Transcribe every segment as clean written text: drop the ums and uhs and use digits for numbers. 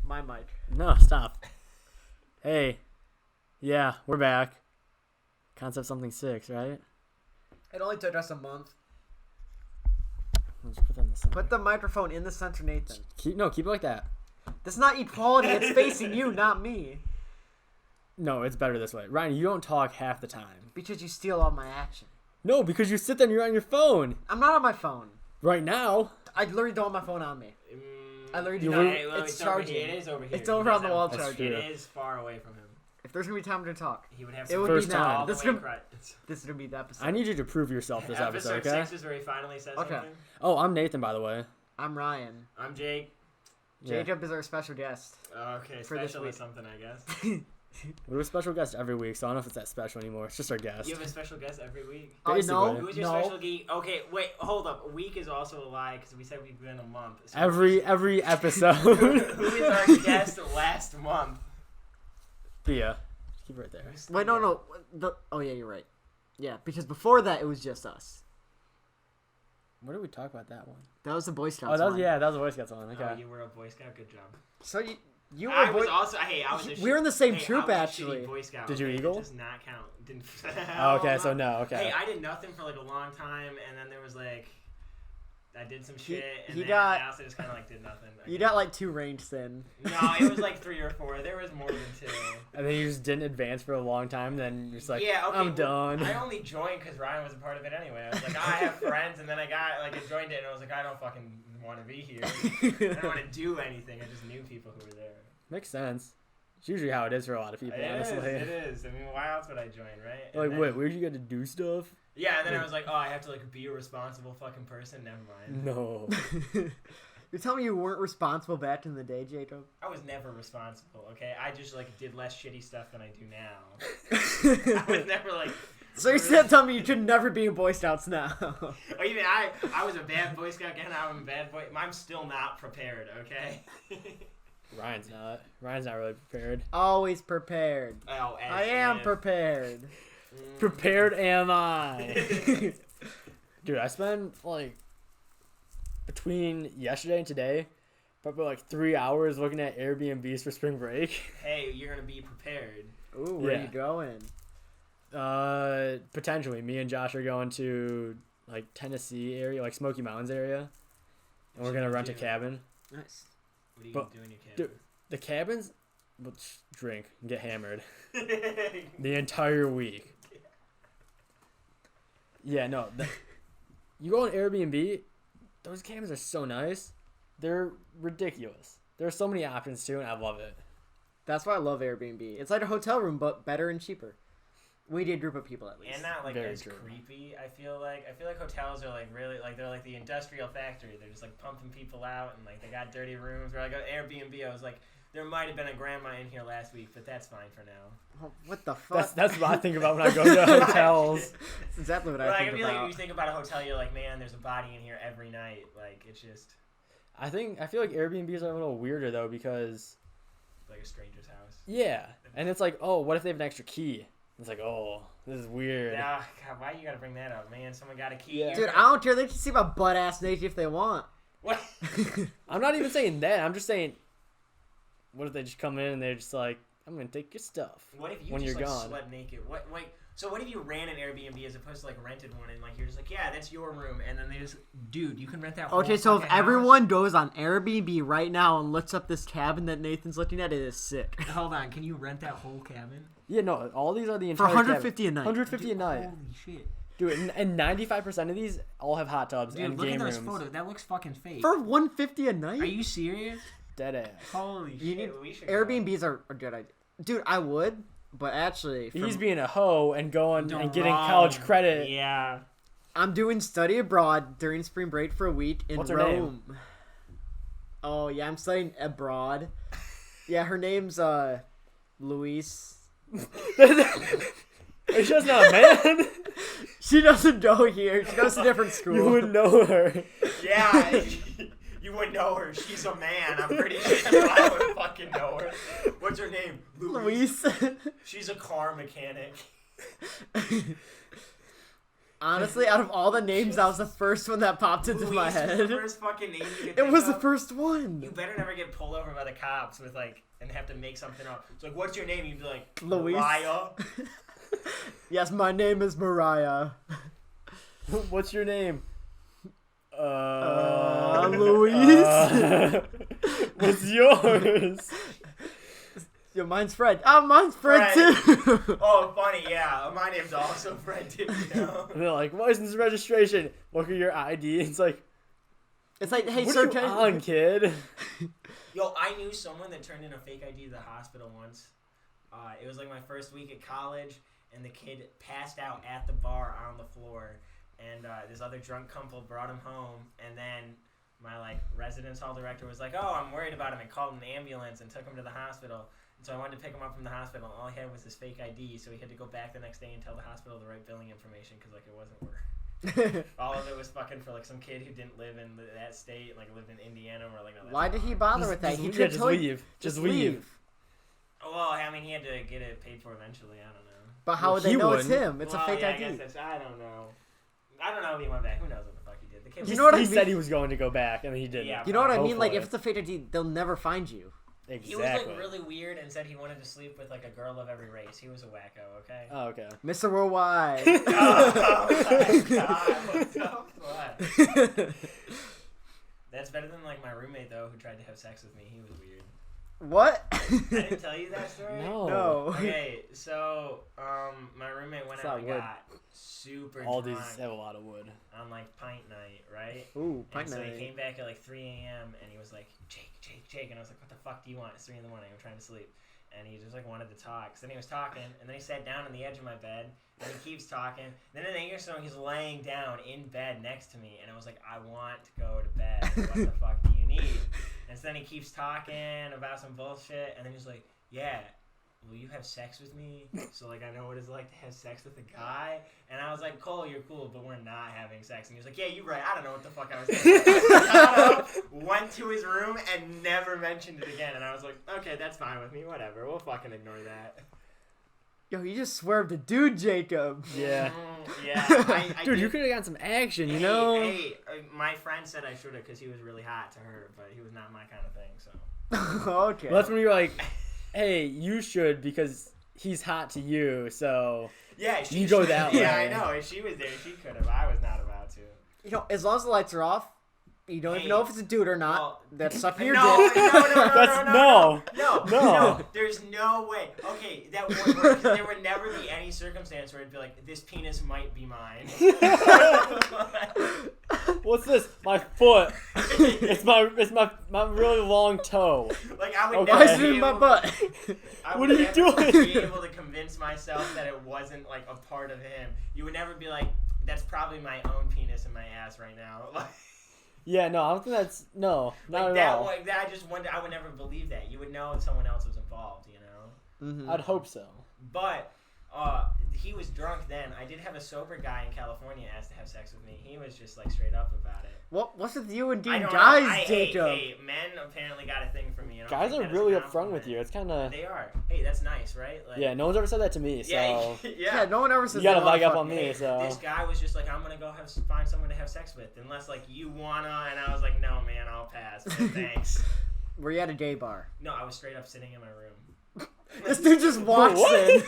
My mic. No, stop. Hey. Yeah, we're back. Concept something 6, right? It only took us a month. Let's put that in the center. Put the microphone in the center, Nathan. Keep it like that. That's not equality. It's facing you, not me. No, it's better this way. Ryan, you don't talk half the time. Because you steal all my action. No, because you sit there and you're on your phone. I'm not on my phone. Right now. I literally don't have my phone on me. I literally do You not. were- It's charging. It is over here. It's over on the wall That's charging. true. It is far away from him. If there's going to be time to talk, He would have It some would First be time. now. all the This way is correct. going to be the episode. I need you to prove yourself this episode, okay? 6 is where he finally says Okay. something. Oh, I'm Nathan, by the way. I'm Ryan. I'm Jake. Yeah. Jacob is our special guest. Okay, For this special week. is something, I guess. We have a special guest every week, so I don't know if it's that special anymore. It's just our guest. You have a special guest every week? Basically. No, Who's your no. special geek? Okay, wait, hold up. A week is also a lie because we said we've been a month. So Every episode. who is our guest last month? Thea. Keep it right there. Wait, no. Oh, yeah, you're right. Yeah, because before that, it was just us. What did we talk about that one? That was the Boy Scouts Oh, that was one. that was a Boy Scouts one. Okay. Oh, you were a Boy Scout. Good job. So you were I Boy... was also. Hey, I was. We were in the same hey, troop, I was a actually. shitty Boy Scout. Did you okay? Eagle? It does not count. Didn't. Oh, okay, so no, okay. Hey, I did nothing for like a long time, and then there was like, I did some shit, and he then got- I also just kind of like did nothing. You got like 2 ranges in. No, it was like 3 or 4. There was more than 2. And then you just didn't advance for a long time. Then you're just like, yeah, okay, I'm well, done. I only joined because Ryan was a part of it anyway. I was like, I have friends, and then I joined it, and I was like, I don't fucking want to be here. I don't want to do anything. I just knew people who were there. Makes sense. It's usually how it is for a lot of people, honestly. It is. I mean, why else would I join, right? And Like, then- wait, where you get to do stuff? Yeah, and then I was like, oh, I have to like be a responsible fucking person. Never mind. No. You're telling me you weren't responsible back in the day, Jacob? I was never responsible. Okay, I just like did less shitty stuff than I do now. I was never like. So you're still telling me you should never be in Boy Scouts now? Or even I was a bad Boy Scout again. I'm a bad boy. I'm still not prepared. Okay. Ryan's not. Ryan's not really prepared. Always prepared. Oh, as I am if. prepared. Prepared am I? Dude, I spent like between yesterday and today probably like 3 hours looking at Airbnbs for spring break. Hey, you're gonna be prepared. Ooh, where Yeah. are you going? Potentially, me and Josh are going to like Tennessee area, like Smoky Mountains area, and we're gonna rent a cabin. Nice. What are you But- doing in your cabin? Dude, the cabins, we'll just drink and get hammered the entire week. Yeah, no. You go on Airbnb, those cabins are so nice. They're ridiculous. There are so many options too, and I love it. That's why I love Airbnb. It's like a hotel room, but better and cheaper. We need a group of people at least. And not like Very as true. creepy. I feel like hotels are like really like they're like the industrial factory. They're just like pumping people out and like they got dirty rooms. Where I go to Airbnb, I was like, there might have been a grandma in here last week, but that's fine for now. Oh, what the fuck? That's what I think about when I go to hotels. That's exactly what But I like, think I feel like about. if you think about a hotel, you're like, man, there's a body in here every night. Like it's just I feel like Airbnbs are a little weirder though because like a stranger's house. yeah, and it's like, oh, what if they have an extra key? It's like, oh, this is weird. Yeah, God, why you gotta bring that up, man? Someone got a key. Yeah. Dude, I don't care. They can see my butt ass naked if they want. What? I'm not even saying that. I'm just saying, what if they just come in and they're just like, I'm gonna take your stuff. What if you when just you're like gone. slept naked? What? Wait. So what if you ran an Airbnb as opposed to like rented one and like you're just like, yeah, that's your room, and then they just, dude, you can rent that. Okay, whole so if fucking house? everyone goes on Airbnb right now and looks up this cabin that Nathan's looking at, it is sick. Hold on, can you rent that whole cabin? Yeah, no, all these are the For entire cabin. $150 a night. 150 a night. Holy shit. Dude, and 95% of these all have hot tubs Dude, and look game at those rooms. photos. That looks fucking fake. For $150 a night? Are you serious? Dead ass. Holy You shit. need, We should go. Airbnbs are a good idea. Dude, I would, but actually, He's being a hoe and going No, and getting wrong. college credit. Yeah. I'm doing study abroad during spring break for a week in What's her Rome. Oh, yeah, I'm studying abroad. Yeah, her name's, Luis. She's just not a man. She doesn't go here. She goes to a different school. You would know her. Yeah. You wouldn't know her. She's a man. I'm pretty sure I would fucking know her. What's her name? Luis. She's a car mechanic. Honestly, out of all the names, that was the first one that popped into my Luis was the head. first fucking name you could It think was the of. first one. You better never get pulled over by the cops with like and have to make something up. It's like, what's your name? You'd be like, Luis. Mariah. Yes, my name is Mariah. What's your name? Luis. What's yours? Yo, mine's Fred. Oh, mine's Fred, Fred. too. Oh, funny, yeah. My name's also Fred too, you know? And they're like, license registration. Look at your ID. It's like, It's like, hey, what sir, are you can on, kid? Yo, I knew someone that turned in a fake ID to the hospital once. It was like my first week at college, and the kid passed out at the bar on the floor, and this other drunk couple brought him home, and then my like residence hall director was like, oh, I'm worried about him, and called an ambulance and took him to the hospital. And so I wanted to pick him up from the hospital, and all he had was his fake ID, so he had to go back the next day and tell the hospital the right billing information because like it wasn't work. All of it was fucking for like some kid who didn't live in that state, like lived in Indiana, or like no. That's Why did he bother with that? Just, He yeah, could just totally leave. just leave. Well, I mean, he had to get it paid for eventually. I don't know. But how Well, would they he know it's wouldn't. him? It's Well, a fake yeah, ID. I guess that's, I don't know. I don't know if he went back. Who knows what the fuck he did? The kid You was, know what I He mean? said he was going to go back, and he didn't. Yeah. You know what I mean? Like, Hopefully. if it's a fake ID, they'll never find you. Exactly. he was like really weird and said he wanted to sleep with like a girl of every race. He was a wacko, okay? Oh, okay. Mr. Worldwide. Oh my god, what the fuck? That's better than like my roommate though, who tried to have sex with me. He was weird. What? I didn't tell you that story. No. No. Okay, so my roommate went It's out and not wood. got super All drunk these have a lot of wood. on like pint night, right? Ooh, pint And so he night. came back at like 3 a.m. and he was like, Jake, and I was like, what the fuck do you want? It's 3 in the morning. I'm trying to sleep. And he just like wanted to talk. So then he was talking, and then he sat down on the edge of my bed, and he keeps talking. Then in the next song, he's laying down in bed next to me, and I was like, I want to go to bed. What the fuck do you need? And so then he keeps talking about some bullshit, and then he's like, yeah, will you have sex with me? So like I know what it's like to have sex with a guy. And I was like, Cole, you're cool, but we're not having sex. And he was like, yeah, you're right. I don't know what the fuck I was saying. I got up, went to his room, and never mentioned it again. And I was like, okay, that's fine with me. Whatever. We'll fucking ignore that. Yo, you just swerved a dude, Jacob. Yeah. Yeah. I Dude, did- you could have gotten some action, you Hey, know? Hey, my friend said I should have because he was really hot to her, but he was not my kind of thing, so. Okay. Well, that's when you're like, hey, you should because he's hot to you, so... Yeah, You go that Yeah, way. I know. If she was there, she could have. I was not about to. You know, as long as the lights are off, you don't Hey, even know if it's a dude or not. well, That's sucking your no, dick. no. That's- No. no. There's no way. Okay, that would work. 'Cause there would never be any circumstance where it'd be like, this penis might be mine. What's this? My foot. It's my really long toe. Like I would Okay. Why never is be it in my able- butt? I What would are you never doing? Be able to convince myself that it wasn't like a part of him. You would never be like, that's probably my own penis in my ass right now. Like, Yeah, no, I don't think that's... No, not at that, all. like, that I just wonder. I would never believe that. You would know if someone else was involved. You know. Mhm. I'd hope so. But he was drunk then. I did have a sober guy in California ask to have sex with me. He was just like straight up about it. What's with you and I Dean don't guys, know. Hey, Jacob? hey, men apparently got a thing for me. And I don't Guys think are that is a really upfront compliment. with you. It's kind of... They are. Hey, that's nice, right? Like, Yeah, no one's ever said that to me, so... Yeah, Yeah, no one ever says You gotta they wanna leg up fuck on me, me. so... This guy was just like, I'm gonna go find someone to have sex with, unless like you wanna. And I was like, no, man, I'll pass. Thanks. Were you at a gay bar? No, I was straight up sitting in my room. This dude just walks What? in.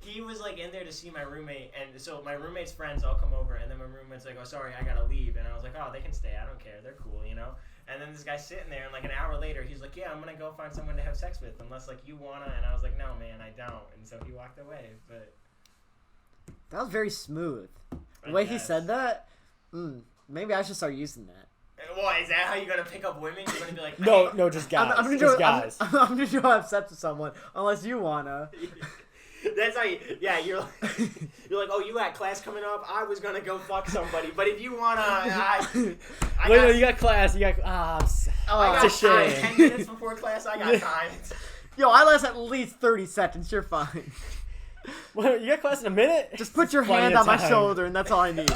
He was like in there to see my roommate, and so my roommate's friends all come over, and then my roommate's like, oh, sorry, I gotta leave. And I was like, oh, they can stay, I don't care, they're cool, you know. And then this guy's sitting there, and like an hour later, he's like, yeah, I'm gonna go find someone to have sex with, unless like you wanna. And I was like, no, man, I don't. And so he walked away. But That was very smooth. The I way he guess. said that, maybe I should start using that. What, is that how you're gonna pick up women? You're gonna be like, No, hey. no, just guys. I'm gonna just go. guys. I'm gonna go have sex with someone unless you wanna. That's how you, yeah, you're like, oh, you got class coming up? I was gonna go fuck somebody, but if you wanna, I Wait, got, no, you got class. You got... I it's got a shame. time. 10 minutes before class, I got time. Yo, I last at least 30 seconds. You're fine. Wait, you got class in a minute? Just put your Plenty hand of on my time. shoulder, and that's all I need.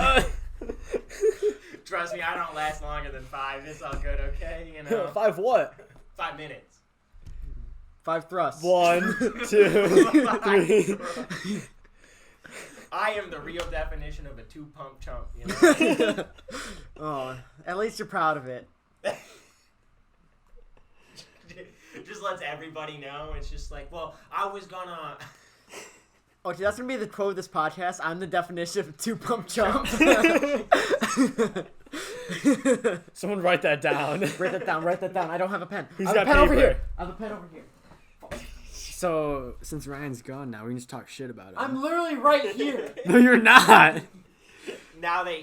Trust me, I don't last longer than 5. It's all good, okay? You know, 5 what? 5 minutes. 5 thrusts. 1, 2, 3. I am the real definition of a two-pump chump. You know? Oh, at least you're proud of it. Just lets everybody know. It's just like, well, I was gonna. Okay, that's gonna be the quote of this podcast. I'm the definition of a two-pump chump. Someone write that down. Write that down. Write that down. I don't have a pen. Who's I have got a pen over paper? here. I have a pen over here. So, since Ryan's gone now, we can just talk shit about him. I'm literally right here. No, you're not. Now that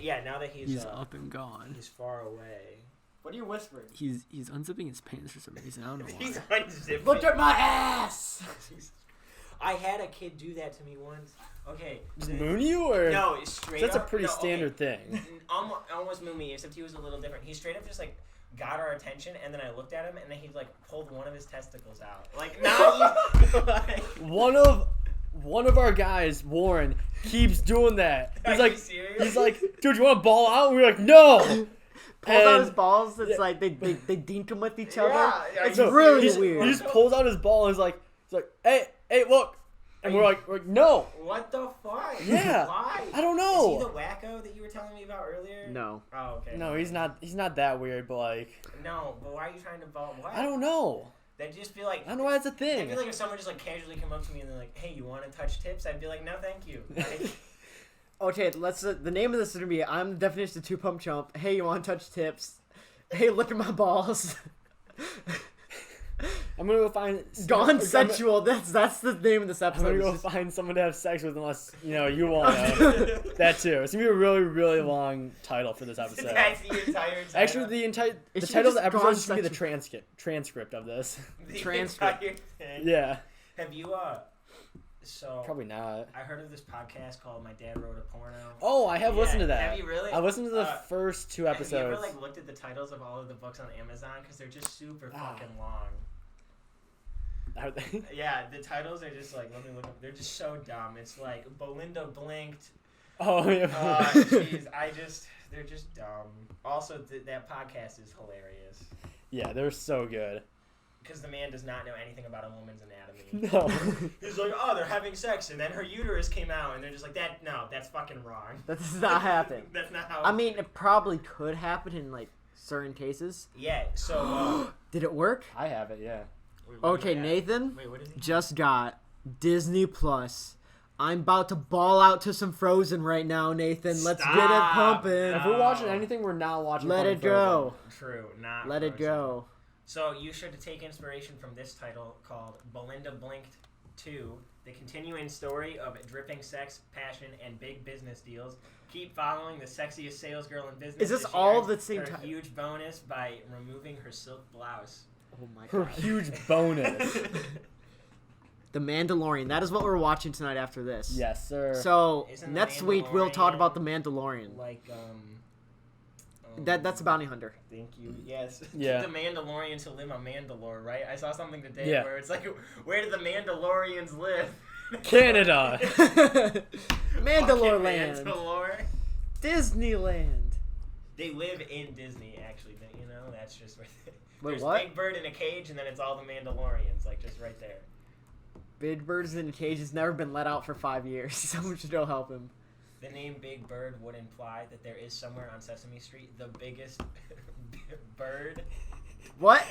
he's He's up and gone. he's far away. What are you whispering? He's unzipping his pants for some reason. I don't know why. He's unzipping. Look at my ass. I had a kid do that to me once. Okay. Just moon you or? No, straight That's a up. pretty no, standard thing. Almost moon me, except he was a little different. He straight up just like got our attention, and then I looked at him, and then he like pulled one of his testicles out. Like not even. Like, One of our guys, Warren, keeps doing that. Are He's you like, serious? dude, you want to ball out? And we're like, no. Pulls out And- his balls. It's yeah. like they dink him with each other. Yeah, It's so really He weird. just pulls out his ball and he's like, hey, look. And we're like, no. What the fuck? Yeah. Why? I don't Is know. he the wacko that you were telling me about earlier? No. Oh, okay. No, he's not that weird, but like, No, but why are you trying to ball? What? I don't know. They just feel like. I don't know why that's a I thing. feel like if someone just like casually come up to me and they're like, "Hey, you want to touch tips?" I'd be like, "No, thank you." Like, Okay, let's. The name of this is gonna be "I'm the definition of two-pump chump." Hey, you want to touch tips? Hey, look at my balls. I'm gonna go find Gone sensual. That's the name of this I'm episode. gonna go It's just- find someone to have sex with, unless you want to. That too. It's gonna be a really, really long title for this episode. that's the entire title. Actually, the It title of should the just episode gone is gonna be the sexual. transcript of this. The transcript. entire thing. Yeah, Have you So probably not. I heard of this podcast called "My Dad Wrote a Porno." Oh, I have Yeah, listened to that. Have you really? I listened to the Uh, first 2 Have you episodes. ever like looked at the titles of all of the books on Amazon because they're just super Ah. fucking long? Are they? Yeah, the titles are just like, let me look up. They're just so dumb. It's like Belinda blinked. Oh yeah. Jeez, they're just dumb. Also, that podcast is hilarious Yeah, they're so good. because the man does not know anything about a woman's anatomy. No. He's like, oh, they're having sex, and then her uterus came out, and they're just like, that's fucking wrong. That does not happen. That's not how. I mean, it probably could happen in like certain cases. yeah. So. Did it work? I have it. Yeah. Wait, what Okay, is that? Nathan Wait, what is he? just got Disney Plus. I'm about to ball out to some Frozen right now, Nathan. Let's get it Stop. pumping. If we're watching anything, we're not watching. Let fucking it go. True, not. Let it Frozen. go. So you should take inspiration from this title called Belinda Blinked 2, the continuing story of dripping sex, passion, and big business deals. Keep following the sexiest salesgirl in business. Is this as she all earns the same her time? huge bonus by removing her silk blouse. Oh my Her god. huge bonus. The Mandalorian. That is what we're watching tonight after this. Yes, sir. So Isn't the next week we'll talk Mandalorian about the Mandalorian. Like, That's a bounty hunter. Thank you. Yes. Yeah. The Mandalorian to live on Mandalore, right? I saw something today Yeah. where it's like, where do the Mandalorians live? Canada. Mandalore Fucking Land. Mandalore. Disneyland. They live in Disney, actually. You know, that's just right there. Wait, There's what? Big Bird in a cage, and then it's all the Mandalorians, like just right there. Big Bird's in a cage has never been let out for 5 years. Someone should go help him. The name Big Bird would imply that there is somewhere on Sesame Street the biggest bird. What?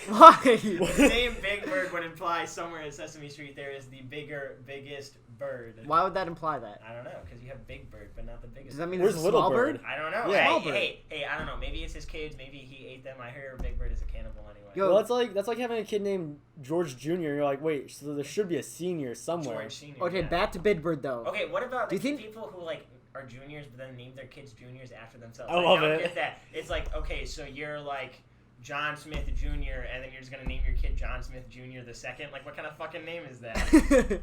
Why? The name Big Bird would imply somewhere in Sesame Street there is the biggest bird. Why would that imply that? I don't know, because you have Big Bird, but not the biggest. Does that mean Where's it's a Little small Bird? bird? I don't know. Yeah. Hey, Small bird. hey, I don't know. Maybe it's his kids. Maybe he ate them. I hear Big Bird is a cannibal anyway. Yo, Well, that's like having a kid named George Jr. You're like, wait, so there should be a senior somewhere. George Senior. Okay, yeah. back to Big Bird though. Okay, what about Do you think- people who like are juniors but then name their kids juniors after themselves? I love don't it. Get that? It's like, okay, so you're like John Smith Jr. and then you're just gonna name your kid John Smith Jr. the second. Like, what kind of fucking name is that?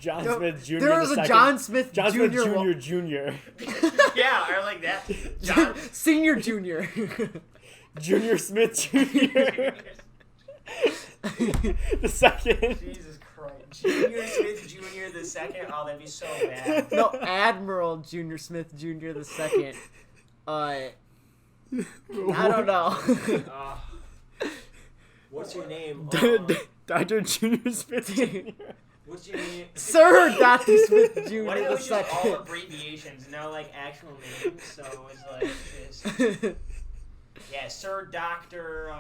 John Yo, Smith Jr. There was the a second. John Smith John Jr. Smith Jr. Yeah, or like that. John Senior Junior. Junior Smith Jr. The second. Jesus Christ. Junior Smith Jr. the second. Oh, that'd be so bad. No, Admiral Junior Smith Jr. the second. I don't know. What's your name? Dr. Junior Smith Jr. Jr. Sir Dr. Smith Jr. What if it the was just all second. abbreviations, no like actual names? So it was like this. Yeah, Sir Doctor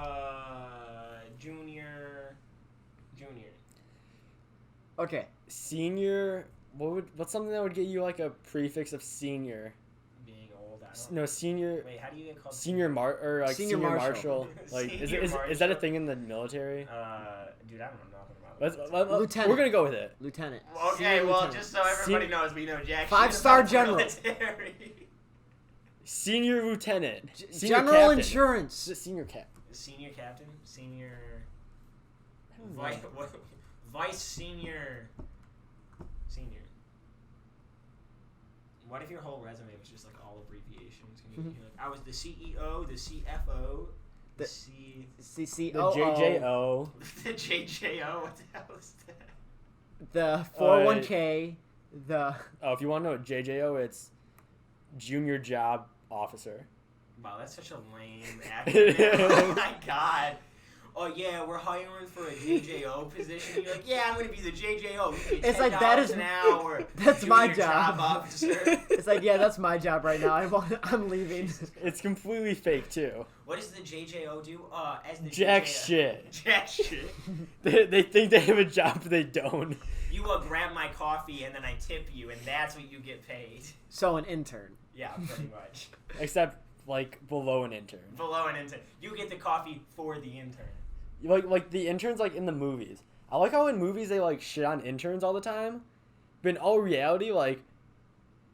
Junior. Okay. Senior. What's something that would get you like a prefix of senior? Being old. I don't No, senior. Wait, how do you get called? Senior or like Senior senior marshal. marshal. Like Senior is that a marshal. thing in the military? Dude, I don't know nothing about Let's, that. Lieutenant. We're gonna go with it. Lieutenant. Okay, Senior well, lieutenant. just so everybody knows, we know jack shit 5-star about general. military. Senior lieutenant. Senior General captain. insurance. Senior cap. Senior captain, senior vice senior. What if your whole resume was just like all abbreviations? Can you be like, I was the CEO, the CFO, the CCO. The JJO. the JJO. What the hell is that? The 401k. The Oh, if you want to know what JJO, it's Junior Job Officer. Wow, that's such a lame acronym. Oh my god. Oh yeah, we're hiring for a JJO position. You're like, yeah, I'm gonna be the JJO. It's like, that is- an hour. that's my Junior job. Officer. it's like, yeah, that's my job right now. I'm leaving. It's completely fake too. What does the JJO do? As the Jack JJO? shit. Jack shit. They think they have a job, but they don't. You grab my coffee and then I tip you, and that's what you get paid. So an intern. Yeah, pretty much. Except like below an intern. Below an intern, you get the coffee for the intern. Like the interns like in the movies. I like how in movies they like shit on interns all the time, but in all reality, like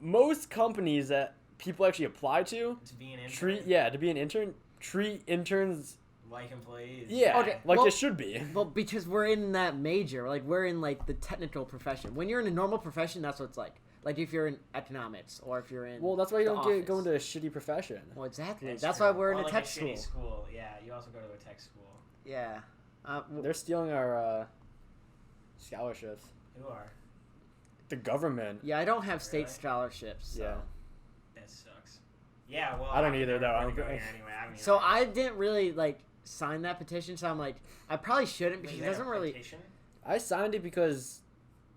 most companies that people actually apply to To be an intern. to be an intern, treat interns Like employees. like well- it should be. Well, because we're in that major, like we're in like the technical profession. When you're in a normal profession, that's what it's like. Like if you're in economics or if you're in. Well, that's why you the don't go office. into a shitty profession. Well, exactly. That's That's true. why we're in Or a like tech shitty school. school. Yeah, you also go to a tech school. Yeah. They're stealing our scholarships. Who are? The government. Yeah, I don't have state Really? scholarships. So. Yeah. That sucks. Yeah, well. I don't I'm either, though. never I'm gonna go go- here anyway. I mean, So I didn't really like sign that petition. So I'm like, I probably shouldn't Wait, because is it that doesn't a really. petition? I signed it because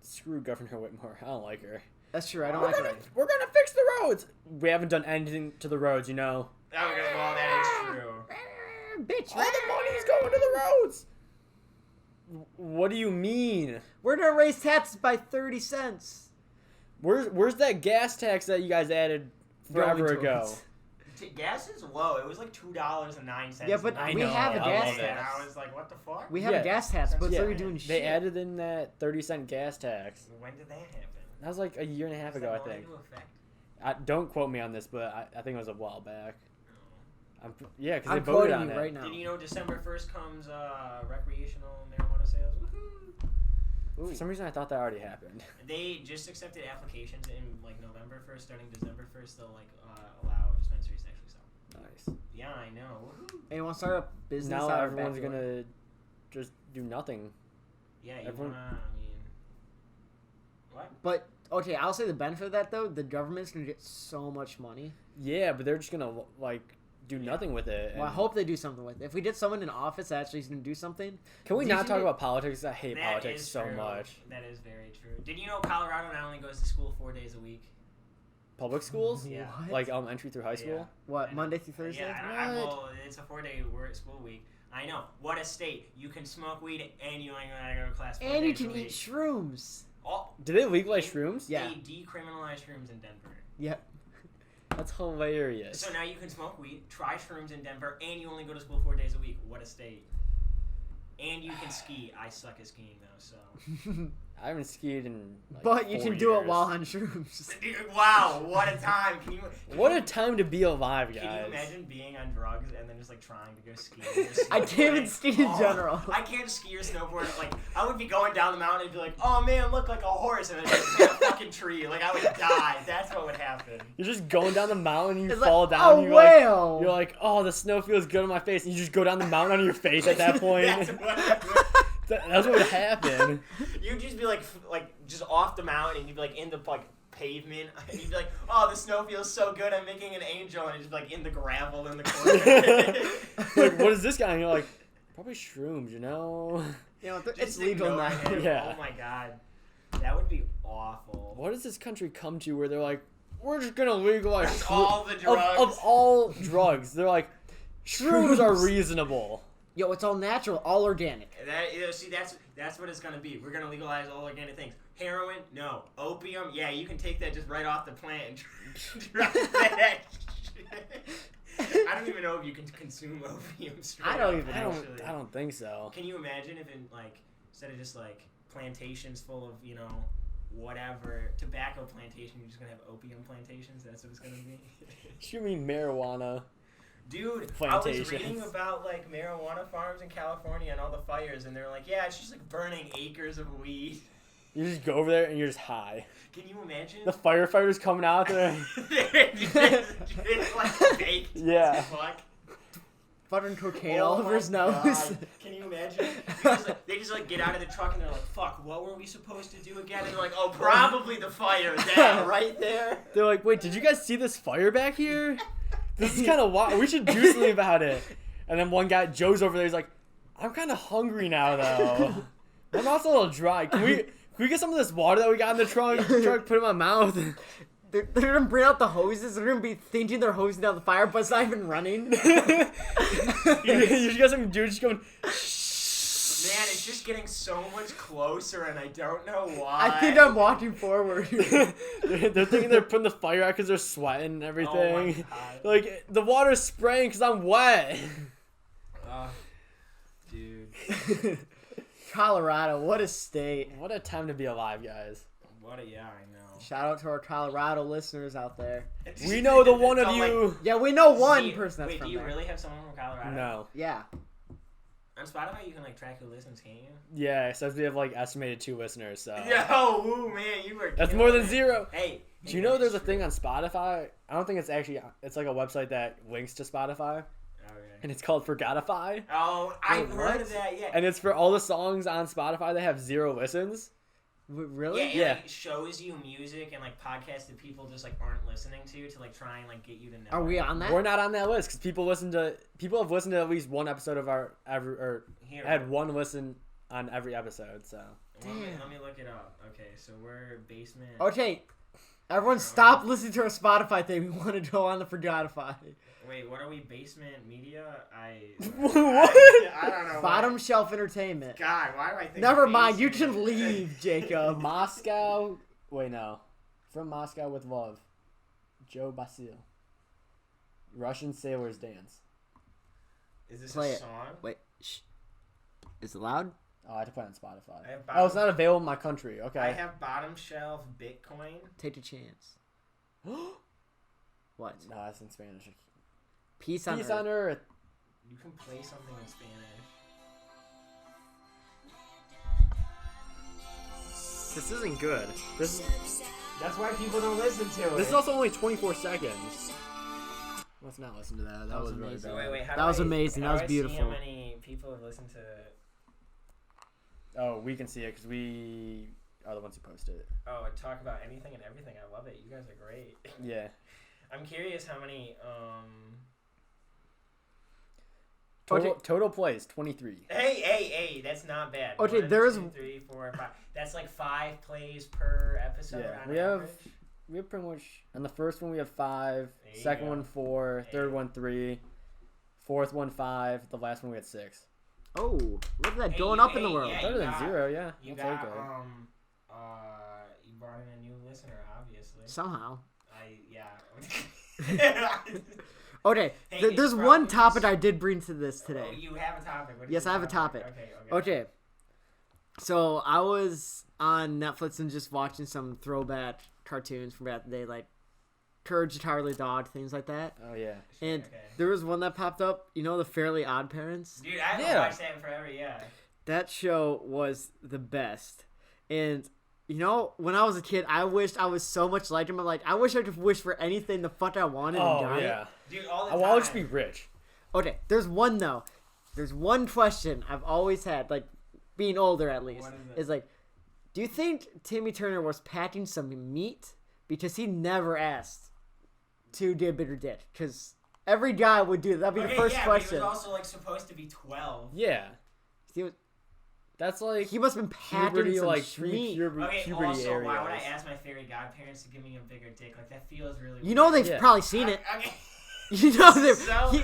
screw Governor Whitmore. I don't like her. That's true. I don't We're like gonna, her. we're gonna fix the roads. We haven't done anything to the roads, you know. Okay, well, that is true. Bitch. All the money's going to the roads. What do you mean? We're gonna raise taxes by 30 cents. Where's that gas tax that you guys added forever Going ago? towards- Gas is low. It was like $2.09. Yeah, but I we know, have a I gas love it. And tax. I was like, what the fuck? We have Yeah. a gas tax, but Yeah. so we're doing shit. They added in that 30-cent gas tax. When did that happen? That was like a year and a half Does ago, I that go think. into effect? Don't quote me on this, but I think it was a while back. No. Yeah, because they I'm voted quoting on you it. right now. Did you know December 1st comes recreational marijuana sales? Woohoo! For some reason, I thought that already happened. They just accepted applications in like November 1st. Starting December 1st, they'll like allow dispensaries to actually sell. Nice. Yeah, I know. Woohoo! Hey, you want to start a business? Now out of everyone's back door? gonna just do nothing. Yeah, you Everyone- wanna? I mean, what? But okay, I'll say the benefit of that though, the government's gonna get so much money. Yeah, but they're just gonna like do Yeah. nothing with it. Well, I and- hope they do something with it. If we did someone in office that actually is gonna do something, Can we Did not you talk get- about politics? I hate That politics is so true. much. That is very true. Did you know Colorado not only goes to school 4 days a week? Public schools, Yeah. What? like elementary through high school. Yeah. what I know. Monday through Thursday? Yeah, I What? well, it's a 4-day school week. I know. What a state! You can smoke weed and you ain't gotta go to class. 4 And you days a can eat week. shrooms. Oh, Did they legalize shrooms? Yeah. They decriminalized shrooms in Denver. Yep. That's hilarious. So now you can smoke weed, try shrooms in Denver, and you only go to school 4 days a week. What a state! And you can ski. I suck at skiing though, so. I haven't skied in. Like, But you 4 can do it years. while on shrooms. Dude, wow, what a time! What a time to be alive, guys. Can you imagine being on drugs and then just like trying to go skiing? Just I can't even snowboarding? ski in Oh, general. I can't ski or snowboard. Like I would be going down the mountain and be like, "Oh man, look like a horse," and then just hit a fucking tree. Like I would die. That's what would happen. You're just going down the mountain and you It's fall like, down. oh, and you're like, whale. you're like, oh, the snow feels good on my face, and you just go down the mountain on your face at that point. That's what That's what would happen. you'd just be like just off the mountain, and you'd be like in the like pavement, and you'd be like, "Oh, the snow feels so good. I'm making an angel," and it's just like in the gravel in the corner. Like, what is this guy? And you're like, probably shrooms, you know? You know, Just it's legal ignore now. him. Yeah. Oh my god. That would be awful. What does this country come to where they're like, we're just gonna legalize That's all the drugs. Of all drugs? They're like, shrooms are reasonable. Yo, it's all natural, all organic. See, that's what it's gonna be. We're gonna legalize all organic things. Heroin, no. Opium, yeah, you can take that just right off the plant and drop that shit. I don't even know if you can consume opium straight I don't up, even I know. actually. don't think so. Can you imagine if in like instead of just like plantations full of whatever tobacco plantation, you're just gonna have opium plantations? That's what it's gonna be. You mean marijuana? Dude, I was Plantations. reading about like marijuana farms in California and all the fires, and they're like, yeah, it's just like burning acres of weed. You just go over there and you're just high. Can you imagine? The firefighters coming out there. It's like baked. Yeah. Fuck. Buttering cocaine Oh all over my his nose. God. Can you imagine? They just get out of the truck and they're like, "Fuck, what were we supposed to do again?" And they're like, "Oh, probably the fire. That right there." They're like, wait, did you guys see this fire back here? This is kind of wild. We should do something about it. And then one guy, Joe's over there, he's like, I'm kind of hungry now, though. My mouth's a little dry. Can we get some of this water that we got in the trunk, put it in my mouth? They're gonna bring out the hoses. They're gonna be thinking they're hosing down the fire, but it's not even running. You got some dude just going, Man, it's just getting so much closer, and I don't know why. I think I'm walking forward. they're thinking they're putting the fire out because they're sweating and everything. Oh my God. Like, the water's spraying because I'm wet. Dude. Colorado, what a state. What a time to be alive, guys. What a I know. Shout out to our Colorado listeners out there. We know the one of So, like, you. Yeah, we know one see- person that's Wait, from do you there. really have someone from Colorado? No. Yeah. On Spotify, you can like track who listens, can't you? Yeah, so we have like estimated 2 listeners, so. Yo, ooh, man, you were. That's killing more than it. 0. Hey. Do you know there's a thing on Spotify? I don't think it's actually. It's like a website that links to Spotify, and it's called Forgotify. Oh, I've Wait, heard what? of that. Yeah. And it's for all the songs on Spotify that have 0 listens. Really? Yeah, it Yeah. like, shows you music and like podcasts that people just like aren't listening to like try and like get you to know. Are we it. on that? We're not on that list because people have listened to at least one episode of our Here, had one listen on every episode. So let me Damn. look it up. Okay, so we're basement. Okay. Everyone stop listening to our Spotify thing. We want to go on the Forgotify. Wait, what are we? Basement media? What? I don't know. Bottom Shelf Entertainment. God, why do I think? Never mind. You basement? can leave, Jacob. Moscow. Wait, no. From Moscow with Love. Joe Basil. Russian Sailors Dance. Is this Play a it. song? Wait. Shh. Is it loud? Oh, I had to play it on Spotify. I have Oh, it's not available in my country. Okay. I have bottom shelf Bitcoin. Take a chance. What? No, that's in Spanish. Peace on Peace Earth. on Earth. You can play something in Spanish. This isn't good. This That's why people don't listen to it. is also only 24 seconds. Let's not listen to that. That was was really amazing. bad. Wait, how That do was I- amazing. how That do was I see beautiful. how many people have listened to it? Oh, we can see it because we are the ones who posted it. Oh, I talk about anything and everything. I love it. You guys are great. Yeah. I'm curious how many. Total plays 23. Hey, that's not bad. Okay, 1, there is- 2, 3, 4, 5. That's like 5 plays per episode. Yeah, on we have- average. We have pretty much on the first one we have 5, There you second go. one 4, third Hey. one 3, fourth one 5, the last one we had 6. Oh, look at that. Hey, going you- up in the hey, world. yeah, Better you than got- 0, yeah. You I'll got take it. you brought in a new listener, obviously. Somehow. Yeah. Okay, Hey, there's it's one probably topic just- I did bring to this Oh, today. you have a topic. What is Yes, your I have a topic. Okay. So I was on Netflix and just watching some throwback cartoons from back in the day, like Courage the Cowardly Dog, things like that. Oh yeah. And Okay. there was one that popped up, you know, the Fairly Odd Parents? Dude, I haven't Yeah. watched that in forever. Yeah. That show was the best. And you know, when I was a kid, I wished I was so much like him. I'm like, I wish I could wish for anything the fuck I wanted and Oh got it. yeah. Dude, all the I time. want to just be rich. Okay, there's one though. There's one question I've always had, like being older at least, What is it? is like, do you think Timmy Turner was packing some meat because he never asked to do a bigger dick? Because every guy would do that. That'd be Okay, the first yeah, question. But he was also like supposed to be 12. Yeah. He was- That's like He must have been packing puberty, some like schmeat. pre-puberty Okay, puberty also, areas. why would I ask my fairy godparents to give me a bigger dick? Like, that feels really You know weird. they've Yeah. probably seen it. Okay. You know they So,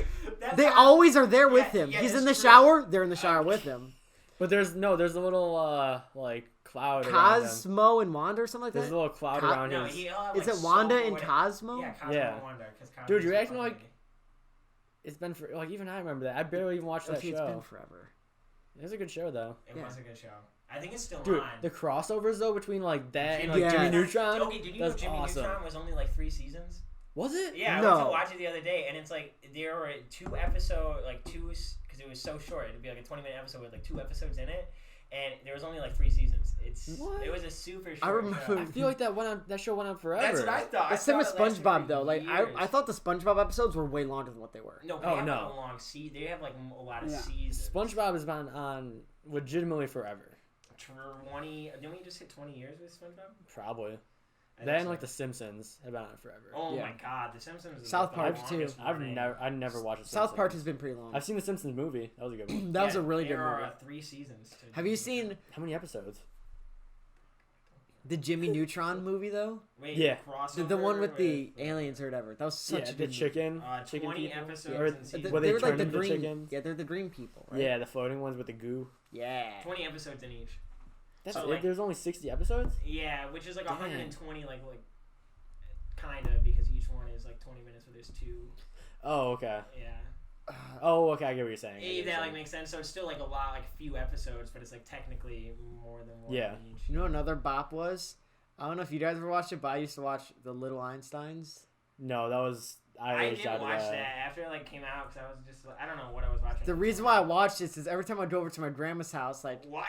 they always are there with Yeah, him. yeah, He's that's in the true. shower. They're in the shower with him. But there's a little like cloud around him. Cosmo and Wanda or something like There's a that. little cloud Co- around No, his. he'll have, Is like, it Wanda soap or and whatever. Cosmo? Yeah, Cosmo Yeah. and Wanda. 'Cause Cosmo's Dude, you're so acting fucking like- big. It's been for like even I remember that. I barely even watched that Okay, it's show. been forever. It was a good show though. It Yeah. was a good show. I think it's still Dude, on. the crossovers though between like that and like Yeah. Jimmy Neutron. Okay, did you know That's Jimmy awesome. Neutron was only like 3 seasons? Was it? Yeah, I No. went to watch it the other day, and it's like there were 2 episodes, like 2, because it was so short. It'd be like a 20-minute episode with like 2 episodes in it, and there was only like 3 seasons. What? It was a super short. I remember- show. I feel like that show went on forever. That's what I thought. The same with thought it lasted SpongeBob for though. Like years. I thought the SpongeBob episodes were way longer than what they were. No, but Oh, they have no. like a long season. They have like a lot of Yeah. seasons. SpongeBob has been on legitimately forever. 20. Didn't we just hit 20 years with SpongeBob? Probably. I think Then so. like The Simpsons have been on forever. Oh Yeah. my God, The Simpsons. Is South like Park, the too. longest running. I never watched The South Simpsons. Park has been pretty long. I've seen The Simpsons movie. That was a good one. That was Yeah, a really good there movie. are 3 seasons. To Have you seen How many episodes? the Jimmy Neutron movie though? Wait, Yeah. crossover The one with the aliens or whatever. That was such Yeah, a the good chicken. Chicken 20 people. episodes Or in season. where they were like turn the into green. chickens. Yeah, they're the green people. Right? Yeah, the floating ones with the goo. Yeah. 20 episodes in each. That's So, it. like- There's only 60 episodes. Yeah, which is like Dang. 120, like kind of, because each one is like 20 minutes, but there's 2. Oh, okay. Yeah. Oh, okay. I get what you're saying. I get what If you're that like saying. makes sense. So it's still like a lot, like a few episodes, but it's like technically more than one Yeah. each. You know what another bop was? I don't know if you guys ever watched it, but I used to watch The Little Einsteins. No, that was I aged didn't out of watch that. that after it like came out because I was just I don't know what I was watching. The reason why I watched this is every time I'd go over to my grandma's house, like What?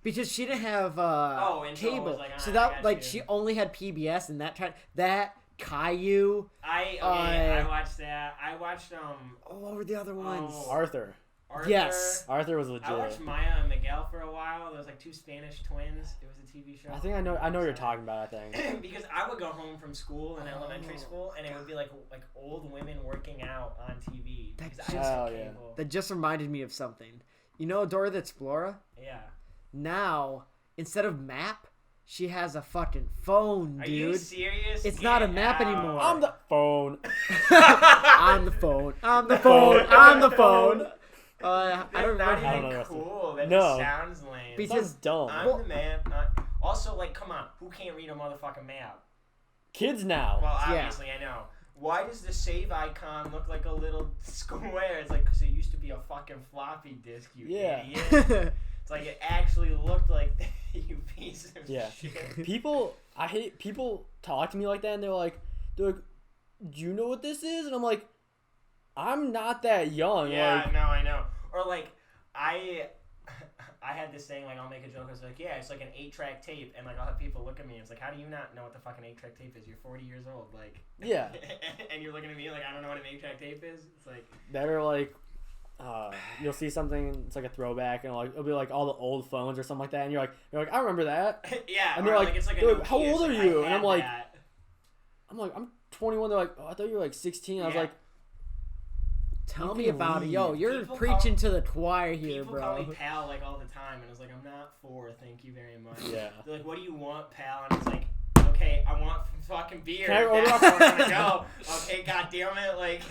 because she didn't have and so it cable, was like, so I that got like you. she only had PBS, and that Caillou. I watched that. I watched Oh, what were the other ones? Oh. Arthur. Arthur. Yes. Arthur was legit. I watched Maya and Miguel for a while. There was like 2 Spanish twins. It was a TV show. I think I know what you're talking about. I think. Because I would go home from school in elementary school, and it would be like old women working out on TV. That Because I just- had Oh, yeah. cable. That just reminded me of something. You know Dora the Explorer? Yeah. Now, instead of map, she has a fucking phone, Are you dude. serious? It's not a Get map out. anymore. On the phone. On the phone. On the phone. On the phone. I don't That's not remember. I don't even know the cool. That No. just sounds lame. Because- Sounds dumb. I'm the man. Also, like, come on. Who can't read a motherfucking map? Kids now. Well, Yeah. obviously, I know. Why does the save icon look like a little square? It's like, because it used to be a fucking floppy disk, you Yeah. idiot. It's like it actually looked like that, you piece of Yeah. shit. I hate people talk to me like that, and they're like, do you know what this is? And I'm like, I'm not that young. Yeah, Like, no, I know. Or like, I had this thing, like, I'll make a joke. I was like, yeah, it's like an 8-track tape, and like I'll have people look at me. And it's like, how do you not know what the fucking 8-track tape is? You're 40 years old, like. Yeah. And you're looking at me like I don't know what an 8-track tape is. It's like. that are like, you'll see something, it's like a throwback, and like it'll be like all the old phones or something like that, and you're like, I remember that. Yeah, And or they're like, it's like a they're like, Nokia, how old it's are like, you? I And I'm had like, that. I'm 21. They're like, oh, I thought you were like 16. I was Yeah. like, Tell You me can about it. Yo, read. you're People preaching call- to the choir here, People call bro. me pal like all the time, and it's like I'm not 4, thank you very much. yeah. They're like, what do you want, pal? And it's like, okay, I want fucking beer. Can I order That's up- where I'm gonna go. Okay, goddamn it, like.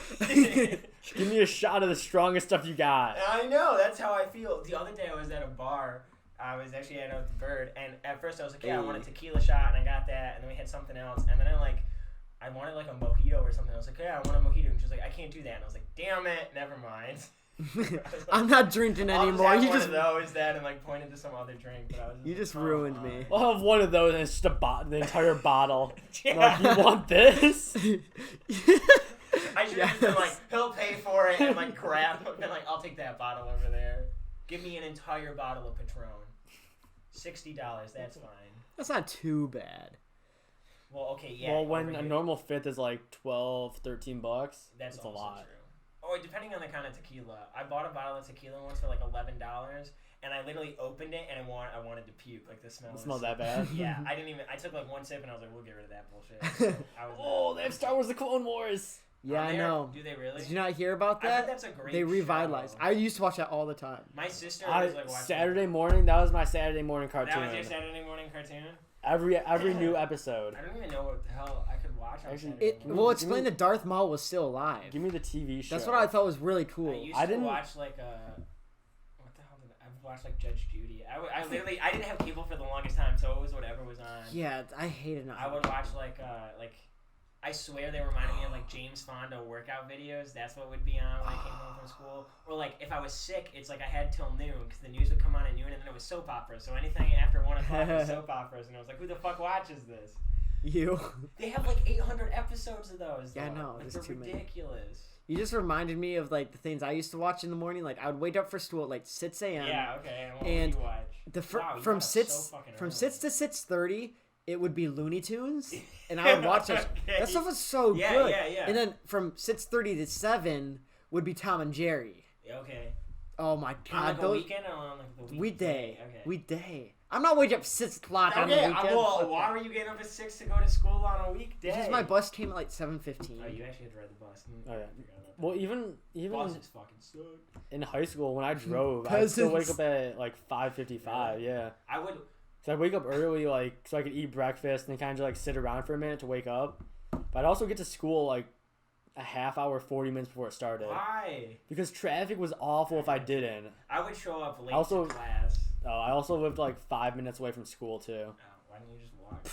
Give me a shot of the strongest stuff you got. I know, that's how I feel. The other day I was at a bar. I was actually at the Bird, and at first I was like, yeah, I want a tequila shot, and I got that, and then we had something else, and then I wanted like a mojito or something. I was like, yeah, I want a mojito, and she was like, I can't do that, and I was like, damn it, never mind. I'm not drinking I'll anymore. Just You have just one of those then, and like pointed to some other drink, but I was. You like, just come ruined on. me. I'll have one of those, and it's just the entire bottle. Yeah. Like, you want this? I should have been like, he'll pay for it, and like grab, and like, I'll take that bottle over there. Give me an entire bottle of Patron. $60, that's fine. That's not too bad. Well, okay, yeah. Well, when over a here. normal fifth is like $12, $13, That's a also lot. true. Or depending on the kind of tequila. I bought a bottle of tequila once for like $11, and I literally opened it and I wanted to puke. Like the smell. It was smelled so- that bad? Yeah, I didn't even. I took like one sip and I was like, we'll get rid of that bullshit. So I was Oh, they have Star Wars: The Clone Wars. Yeah, I know. Do they really? Did you not hear about I that? think that's a great They revitalized. show. I used to watch that all the time. My sister was like watching Saturday morning. That was my Saturday morning cartoon. That was your Saturday morning cartoon? Every new episode. I don't even know what the hell I could watch on Actually, Saturday morning. Well, explain that Darth Maul was still alive. Give me the TV show. That's what I thought was really cool. I used I to didn't- watch like what the hell did I watched like Judge Judy. I literally I didn't have cable for the longest time, so it was whatever was on. Yeah, I hated it. I would watch like I swear they reminded me of like James Fonda workout videos. That's what would be on when I came home from school. Or like if I was sick, it's like I had till noon because the news would come on at noon, and then it was soap operas. So anything after 1 o'clock was soap operas, and I was like, who the fuck watches this? You. They have like 800 episodes of those. Yeah, I though. know, Like, there's they're too many. ridiculous. You just reminded me of like the things I used to watch in the morning. Like I would wake up for school at like 6 a.m. Yeah, okay. And what and would you watch? The Wow, you from got up 6 so fucking from early. 6 to 6:30, it would be Looney Tunes, and I would watch that. Okay. That stuff was so Yeah, good. yeah. And then from 6:30 to 7 would be Tom and Jerry. Okay. Oh my On god, like a those weekend or on like the weekday. Okay. Weekday. I'm not waking up 6 o'clock on the Okay, weekend. well, Fuck why that. were you getting up at 6 to go to school on a weekday? Because my bus came at like 7:15. Oh, you actually had to ride the bus. Oh, yeah. I forgot about that. Well, even Buses fucking suck. in high school when I drove, I'd still wake up at like 5:55. Really? Yeah. I would. So I'd wake up early, like, so I could eat breakfast and kind of like sit around for a minute to wake up. But I'd also get to school like a half hour, 40 minutes before it started. Why? Because traffic was awful if I didn't. I would show up late Also- to class. I also lived like 5 minutes away from school too. Oh, why didn't you just walk?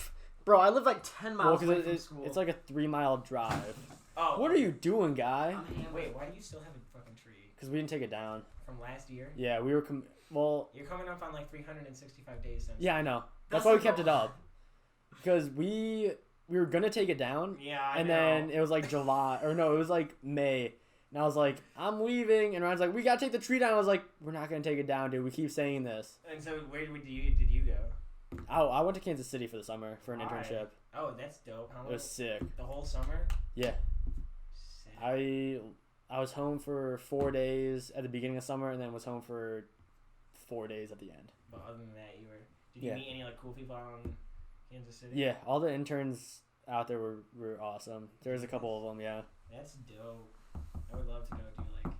Bro, I live like 10 Well, miles because away from school. it's like a 3-mile drive. Oh. What are you doing, guy? Wait, why do you still have a fucking tree? Because we didn't take it down. From last year? Yeah, we were. Well, You're coming up on like 365 days since. yeah, I know. That's That's why we like kept a it lot. up. Because we were gonna take it down, Yeah, I and know. then it was like July, or no, it was like May. And I was like, I'm leaving, and Ryan's like, we gotta take the tree down. I was like, we're not gonna take it down, dude. We keep saying this. And so where did you go? Oh, I went to Kansas City for the summer for an Why? internship. Oh, that's dope. How It long? was sick. The whole summer? Yeah, Sick. I was home for 4 days at the beginning of summer, and then was home for 4 days at the end. But other than that, did you Yeah. meet any like cool people out in Kansas City? Yeah, all the interns out there were awesome. There was a couple of them, yeah. That's dope. I would love to go do like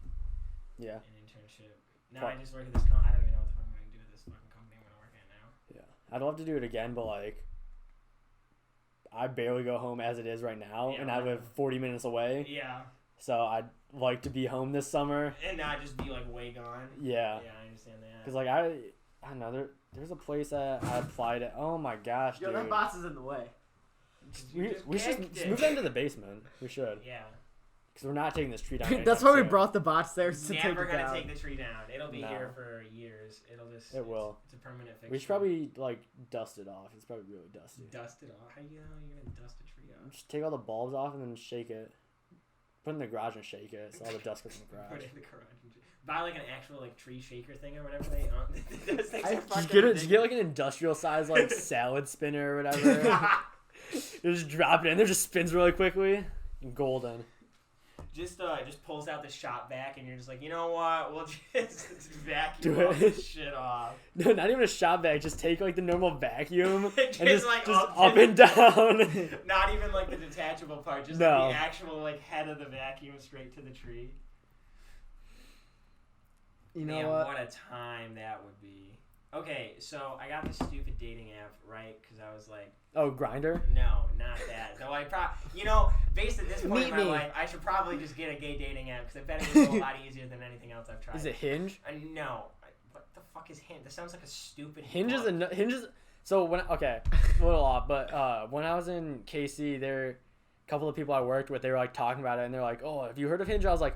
Yeah. an internship. Now Fuck. I just work at this I don't even know what the fuck I'm going to do at this fucking company I'm going to work at now. Yeah, I'd love to do it again, but like, I barely go home as it is right now, Yeah, and I right. live 40 minutes away. Yeah. So I'd like to be home this summer. And not just be like way gone. Yeah, Yeah, I understand that. because like I don't know, there's a place that I applied at. Oh my gosh, Yo, dude. that box is in the way. We should kicked just it. move that into the basement. We should, Yeah. because we're not taking this tree down. That's anytime why we soon. brought the bots there to take Never it gonna down. take the tree down. It'll be No. here for years. It'll just. It will. It's a permanent fixture. We should probably like dust it off. It's probably really dusty. dust it off. How you know you're gonna dust a tree off? Just take all the bulbs off and then shake it. Put it in the garage and shake it, so all the dust goes in the Put garage. it in the garage. And buy like an actual like tree shaker thing or whatever they. Those things are I- fucking Did you get like an industrial size like salad spinner or whatever? You just drop it in there, just spins really quickly. Golden. just pulls out the shop vac and you're just like, you know what? We'll just Do vacuum all it. this shit off. No, not even a shop vac. Just take like the normal vacuum and Just, just, like, just up up to- and down. Not even like the detachable part, just No. like the actual like head of the vacuum straight to the tree. You know Man, what? a time that would be. Okay, so I got this stupid dating app, right? Because I was like, Oh, Grinder. no, not that. Though I based at this point Meet in my me. life, I should probably just get a gay dating app because I bet it would go a lot easier than anything else I've tried. Is it Hinge? No. What the fuck is Hinge? That sounds like a stupid. Hinge is book. Hinge is. So when okay, a little off, but when I was in KC, there, a couple of people I worked with, they were like talking about it, and they're like, "Oh, have you heard of Hinge?" I was like,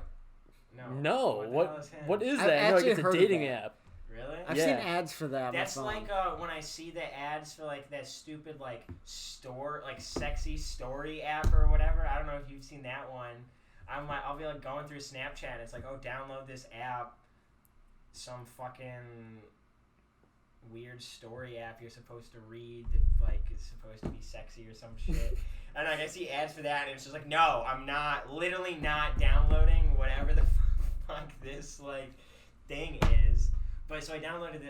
"No, the hell what is Hinge? what is I've that?" And they're like, actually "It's a heard of dating that. app." Really? I've Yeah. seen ads for that. on my That's phone. like when I see the ads for like that stupid like sexy story app or whatever. I don't know if you've seen that one. I'll be like going through Snapchat and it's like, oh, download this app. Some fucking weird story app you're supposed to read that like is supposed to be sexy or some shit. And like I see ads for that and it's just like, no, I'm literally not downloading whatever the fuck this like thing is. But so I downloaded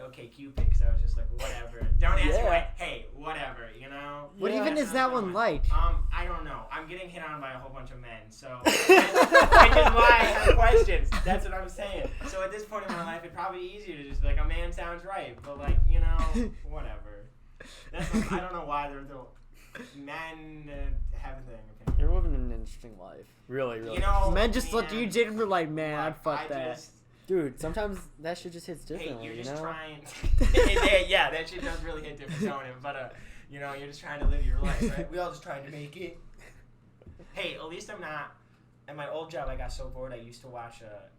OkCupid because I was just like, whatever. Don't ask me why. Hey, whatever, you know. What Yeah. even is that one like? I don't know. I'm getting hit on by a whole bunch of men, so which is why I have questions. That's what I'm saying. So at this point in my life, it'd probably be easier to just be like, a man sounds right, but like, you know, whatever. I don't know why they're the men have their opinion. You're living an interesting life. Really, really. You know, Men just looked at man, you, Jaden, were like, man, like, fuck I that. just- Dude, sometimes that shit just hits Hey, differently, you're you just know? trying. Yeah, that shit does really hit different on him. But you know, you're just trying to live your life, right? We all just trying to make it. Hey, at least I'm not. At my old job, I got so bored. I used to watch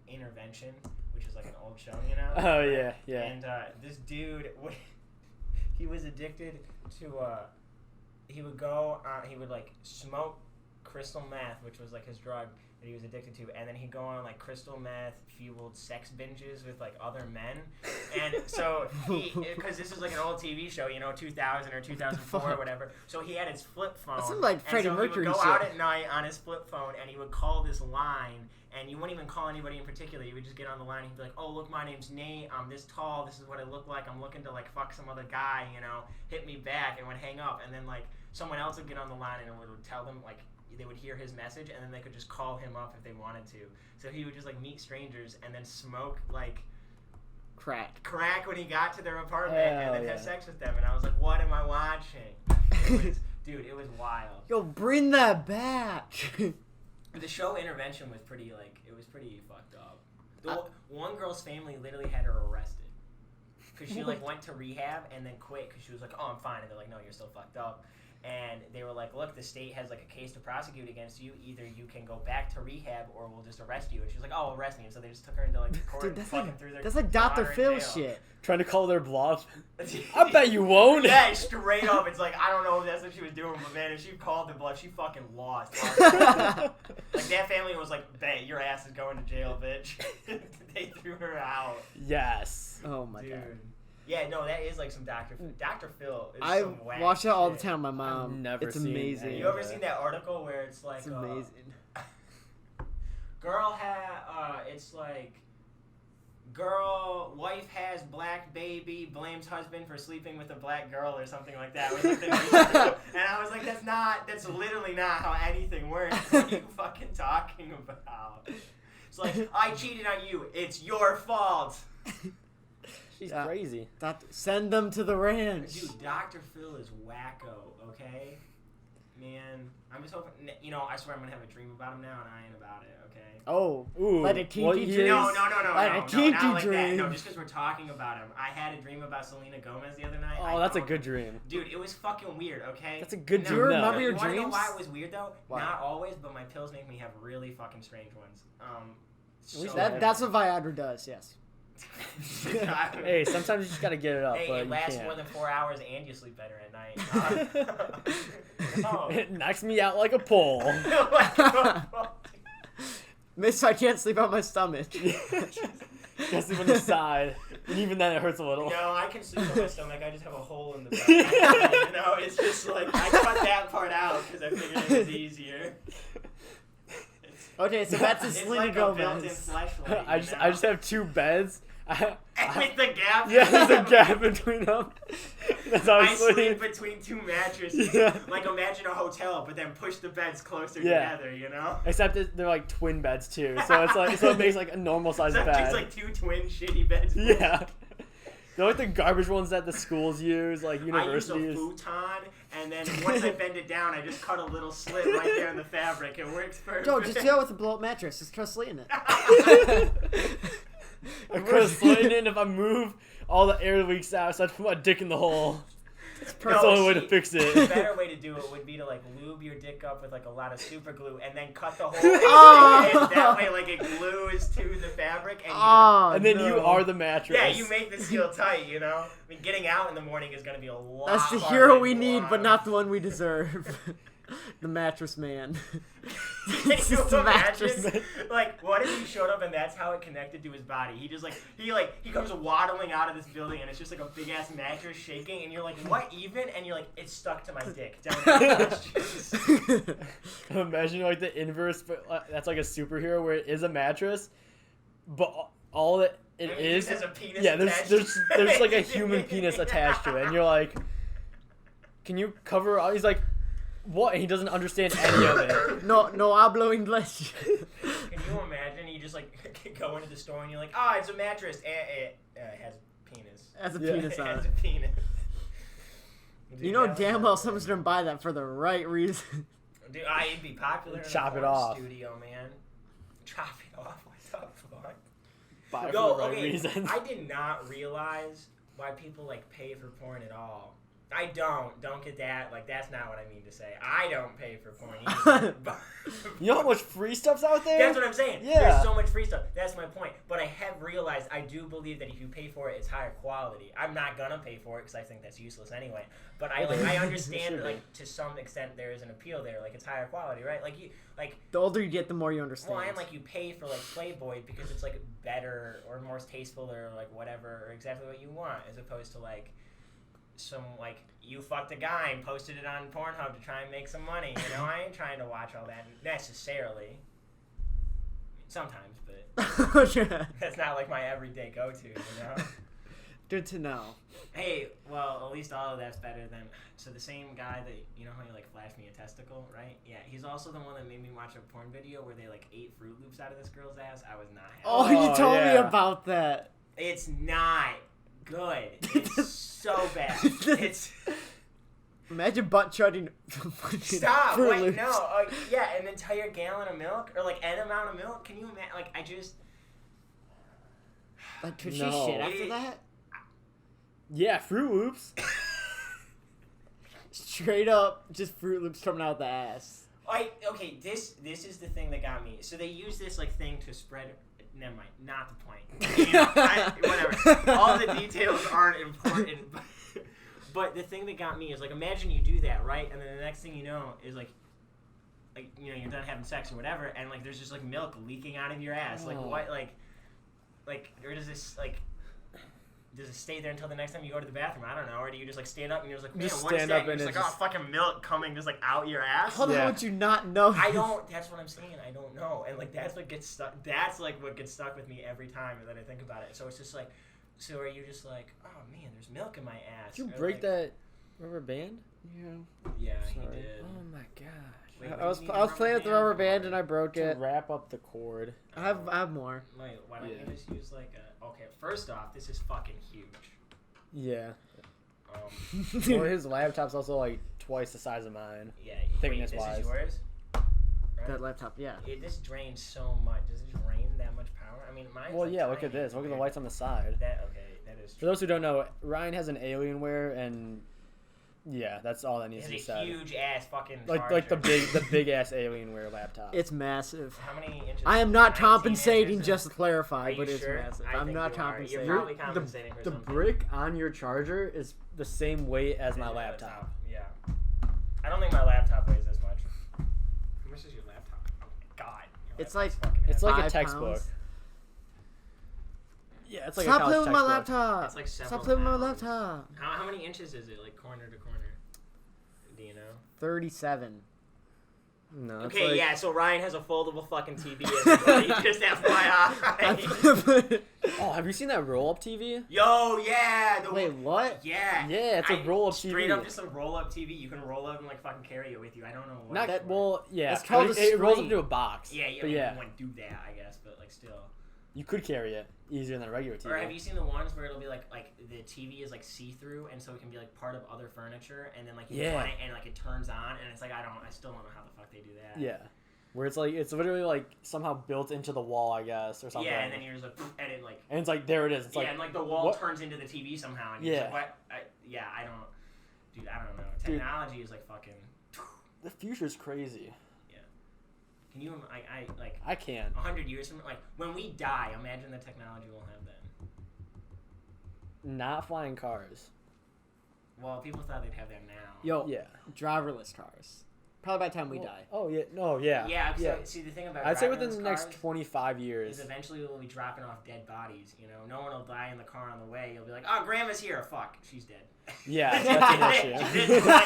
Intervention, which is like an old show, you know. Oh, yeah, yeah. And this dude, he was addicted to. He would go. He would like smoke crystal meth, which was like his drug that he was addicted to, and then he'd go on like crystal meth fueled sex binges with like other men. And so because this is like an old TV show, you know, 2000 or 2004 or whatever, so he had his flip phone. That sounds like Freddie and so Mercury he would go shit. out at night on his flip phone and he would call this line, and you wouldn't even call anybody in particular. You would just get on the line and he'd be like, oh, look, my name's Nate, I'm this tall, this is what I look like, I'm looking to like fuck some other guy, you know, hit me back, and would hang up. And then like someone else would get on the line and would tell them like they would hear his message, and then they could just call him up if they wanted to. So he would just like meet strangers and then smoke like crack when he got to their apartment, and then have sex with them. And I was like, what am I watching? Dude, it was wild. Yo, bring that back. The show Intervention was pretty fucked up. One girl's family literally had her arrested because she like went to rehab and then quit because she was like, oh, I'm fine. And they're like, no, you're still fucked up. And they were like, look, the state has like a case to prosecute against you. Either you can go back to rehab or we'll just arrest you. And she was like, oh, arrest me. And so they just took her into like the court Dude, and that's fucking like, threw their that's like Dr. daughter in Phil jail. shit. Trying to call their bluff. I bet you won't. Yeah, straight up. It's like, I don't know if that's what she was doing, but man, if she called the bluff, she fucking lost. Like, that family was like, bet, your ass is going to jail, bitch. They threw her out. Yes. Oh my Dude. god. Yeah, no, that is like some Dr. Phil. Is I some whack watch it all the shit. time with my mom. I've never It's seen amazing. any You ever seen that article where it's like, It's amazing. wife has black baby, blames husband for sleeping with a black girl or something like that. Was like the news article. And I was like, that's literally not how anything works. What are you fucking talking about? It's like, I cheated on you. It's your fault. She's crazy. Send them to the ranch. Dude, Dr. Phil is wacko, okay? Man, I'm just hoping, you know, I swear I'm going to have a dream about him now, and I ain't about it, okay? Oh, Ooh, let a what kinky years? dream. No, Like a not kinky like that. dream. No, just because we're talking about him. I had a dream about Selena Gomez the other night. Oh, that's a good dream. Dude, it was fucking weird, okay? That's a good Do you dream. remember your You wanna know dreams? why it was weird, though? Why? Not always, but my pills make me have really fucking strange ones. So That's what Viagra does, yes. Hey, sometimes you just gotta get it up, Hey, but it you lasts can't. more than 4 hours and you sleep better at night. Oh. It knocks me out like a pole. Miss, I can't sleep on my stomach. Gotta sleep on the side, and even then it hurts a little. No, I can sleep on my stomach. I just have a hole in the back. You know, it's just like I cut that part out because I figured it was easier. Okay, so that's a It's Selena like a built-in Gomez. fleshlight. I just have two beds. With the gap. Yeah, there's a gap between them. That's how I I sleep sleep. between two mattresses. Yeah. Like imagine a hotel, but then push the beds closer Yeah. together. You know. Except they're like twin beds too, so it's like so it makes like a normal sized So bed. just like two twin shitty beds. Yeah. They're like the garbage ones that the schools use, like I use a universities. futon, and then once I bend it down, I just cut a little slit right there in the fabric. It works perfect. Yo, just go with a blow up mattress. Just trust Lee in it. Of course, sliding in if I move, all the air leaks out, so I put my dick in the hole. That's the only way to fix The it. better way to do it would be to like lube your dick up with like a lot of super glue and then cut the hole. Oh. And that way, like it glues to the fabric. And Oh, And then no. you are the mattress. yeah, you make the seal tight. You know, I mean, getting out in the morning is gonna be a lot. That's the harder hero than we need, but blind. not the one we deserve. The mattress man. Can It's you just the imagine? mattress man. Like, what if he showed up and that's how it connected to his body? He just he comes waddling out of this building and it's just like a big ass mattress shaking and you're like, what even? And you're like, it's stuck to my dick. Don't ask questions. Imagine like the inverse, but that's like a superhero where it is a mattress, but all that It And he is. just has a penis Yeah, attached there's like a to it. human penis attached to it, and you're like, can you cover? He's like, what? And he doesn't understand any of it. No hablo inglés. Can you imagine? You just like go into the store and you're like, oh, it's a mattress. It has a penis. Has a Yeah. penis It on has it. a penis. Dude, You know that damn was- well someone's gonna buy that for the right reason. Dude, it'd be popular in Chop the it porn off. studio, man. Chop it off. What the fuck? Buy it Yo, for the right okay, reasons. I did not realize why people like pay for porn at all. I don't get that. Like that's not what I mean to say. I don't pay for porn either. But- You know how much free stuff's out there? That's what I'm saying. Yeah. There's so much free stuff. That's my point. But I have realized I do believe that if you pay for it, it's higher quality. I'm not gonna pay for it because I think that's useless anyway. But I It understand should that, be. like to some extent there is an appeal there. Like it's higher quality, right? Like you like. The older you get, the more you understand. Well, and like you pay for like Playboy because it's like better or more tasteful or like whatever or exactly what you want, as opposed to like some like you fucked a guy and posted it on Pornhub to try and make some money. You know, I ain't trying to watch all that necessarily. Sometimes, but that's not like my everyday go-to. You know. Good to know. Hey, well, at least all of that's better than. So the same guy that you know how he like flashed me a testicle, right? Yeah, he's also the one that made me watch a porn video where they like ate Fruit Loops out of this girl's ass. I was not happy. Oh, you Oh, told me yeah. about that. It's not good. It's so bad. It's Imagine butt chugging. stop. Fruit Wait, Loops. no. Yeah, an entire gallon of milk or like an amount of milk. Can you imagine? Like I just. Like, could No. she shit after that? Yeah, Fruit Loops. Straight up, just Fruit Loops coming out the ass. Okay, this is the thing that got me. So they use this like thing to spread. Never mind, not the point. You know, whatever. All the details aren't important. But the thing that got me is like, imagine you do that, right? And then the next thing you know is like you know, you're done having sex or whatever, and like there's just like milk leaking out of your ass. Like Oh. what? Like, or does this like? Does it stay there until the next time you go to the bathroom? I don't know. Or do you just like stand up and you're just like, man, Just what is stand that? up You're and just it like, oh, just- fucking milk coming just like out your ass. How the hell Yeah. would you not know? I don't. That's what I'm saying. I don't know, and like that's what gets stuck. That's like what gets stuck with me every time that I think about it. So it's just like, so are you just like, oh man, there's milk in my ass? Did you Or, break like, that rubber band? Yeah. Yeah, he Sorry. did. Oh my gosh. Wait, what I was do you need I was a playing with the rubber rubber band band and I broke To it. wrap up the cord. I have more. Wait, why don't Yeah. you just use like a? Okay, first off, this is fucking huge. Yeah. Um, Well, his laptop's also like twice the size of mine. yeah. Wait, Thickness this wise. is yours. That Right? laptop, yeah. This drains so much. Does it drain that much power? I mean, mine's Well, like, yeah, look tiny at this. Look at the compared- lights on the side. That okay? That is For true. those who don't know, Ryan has an Alienware, and yeah, that's all that It needs has to be a said. huge ass fucking. Like the charger. big ass Alienware laptop. It's massive. How many inches? I am not 19 compensating, inches? just to clarify, Are you but it's sure? massive. I I'm think not you are. compensating. You're probably compensating for the something. brick on your charger is the same weight as my Your laptop. Yeah. I don't think my laptop weighs this much. How much is your laptop? Oh my god. Your It's laptop's like- fucking It's heavy. like a 5 textbook. pounds. Yeah, it's like Stop a playing college with my textbook. laptop. It's like several Stop playing with my pounds. laptop. How many inches is it? Like corner to corner? Do you know? 37. No, it's Okay, like, yeah. So Ryan has a foldable fucking TV. Everybody, just FYI. Oh, have you seen that roll up TV? Yo, yeah. The Wait, what? Yeah. Yeah, it's a roll up TV. Straight up, just a roll up TV. You can roll up and like fucking carry it with you. I don't know what. Not it's that for. well, yeah. It's called it, a it rolls screen. into a box. Yeah, you but yeah, wouldn't do that, I guess, but like still. you could carry it easier than a regular TV. Or have you seen the ones where it'll be like the TV is like see through, and so it can be like part of other furniture, and then like you Yeah. want it, and like it turns on, and it's like I still don't know how the fuck they do that. Yeah, where it's like it's literally like somehow built into the wall, I guess, or something. Yeah, and then you're just like, and it like. And it's like there it is. It's Yeah, like and like the wall what? turns into the TV somehow, and you're Yeah. just like, what? I don't. Dude, I don't know. Technology is like fucking. the future's crazy. Can you? I like. I can't. 100 years from like when we die, imagine the technology we'll have then. Not flying cars. Well, people thought they'd have that now. Yo, Yeah. driverless cars. Probably by the time we die. Oh yeah, no, yeah, Yeah, see the thing about I'd say driving within the those next cars 25 years. is eventually we'll be dropping off dead bodies. You know, no one will die in the car on the way. You'll be like, "Oh, Grandma's here. Fuck, she's dead." Yeah, that's an She issue. just, like,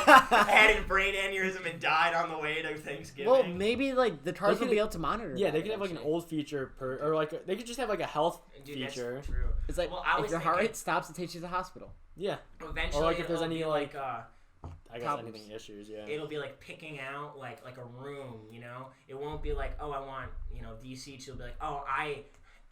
had a brain aneurysm and died on the way to Thanksgiving. Well, maybe like the cars They will could- be able to monitor. Yeah, that they could have like an eventually. old feature or like they could just have like a health Dude, feature. that's true. It's like Well, I if was your heart thinking- rate stops, it takes you to the hospital. Yeah, Eventually, or like if there's it'll any be like I guess problems. anything issues. Yeah. it'll be like picking out like a room, you know. It won't be like, oh, I want, you know, these seats. You'll be like, oh,